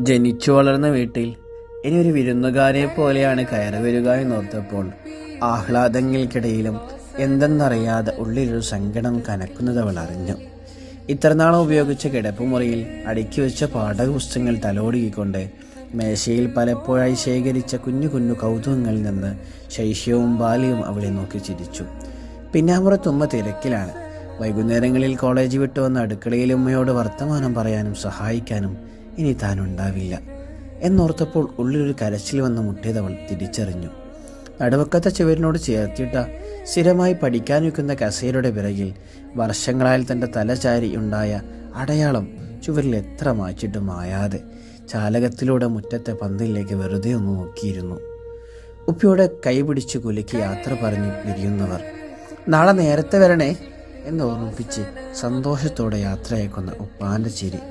ജനിച്ചു വളർന്ന വീട്ടിൽ ഇനി ഒരു വിരുന്നുകാരെ പോലെയാണ് കയറി വരിക എന്നോർത്തപ്പോൾ ആഹ്ലാദങ്ങൾക്കിടയിലും എന്തെന്നറിയാതെ ഉള്ളിലൊരു സങ്കടം കനക്കുന്നത് അവൾ അറിഞ്ഞു. ഇത്രനാൾ ഉപയോഗിച്ച കിടപ്പുമുറിയിൽ അടുക്കി വെച്ച പാഠപുസ്തകങ്ങൾ തലോടിക്കൊണ്ട് മേശയിൽ പലപ്പോഴായി ശേഖരിച്ച കുഞ്ഞു കുഞ്ഞു കൗതുകങ്ങളിൽ നിന്ന് ശൈശവവും ബാല്യവും അവളെ നോക്കി ചിരിച്ചു. പിന്നാമ്പുറത്തുമ്മ തിരക്കിലാണ്. വൈകുന്നേരങ്ങളിൽ കോളേജ് വിട്ടു വന്ന അടുക്കളയിൽ ഉമ്മയോട് വർത്തമാനം പറയാനും സഹായിക്കാനും ഇനി താനുണ്ടാവില്ല എന്നോർത്തപ്പോൾ ഉള്ളിലൊരു കരച്ചിൽ വന്ന് മുട്ടിയതവൾ തിരിച്ചറിഞ്ഞു. നടുവക്കത്തെ ചുവരിനോട് ചേർത്തിട്ട സ്ഥിരമായി പഠിക്കാൻ വയ്ക്കുന്ന കസേരയുടെ പിറകിൽ വർഷങ്ങളായി തൻ്റെ തലചാരി ഉണ്ടായ അടയാളം ചുവരിൽ എത്ര മായ്ച്ചിട്ടും മായാതെ ചാലകത്തിലൂടെ മുറ്റത്തെ പന്തിലേക്ക് വെറുതെ ഒന്ന് നോക്കിയിരുന്നു. ഉപ്പയോടെ കൈപിടിച്ച് കുലുക്കി യാത്ര പറഞ്ഞ് പിരിയുന്നവർ. നാളെ നേരത്തെ വരണേ എന്ന് ഓർമ്മിപ്പിച്ച് സന്തോഷത്തോടെ യാത്രയേക്കുന്ന ഉപ്പാൻ്റെ ചിരി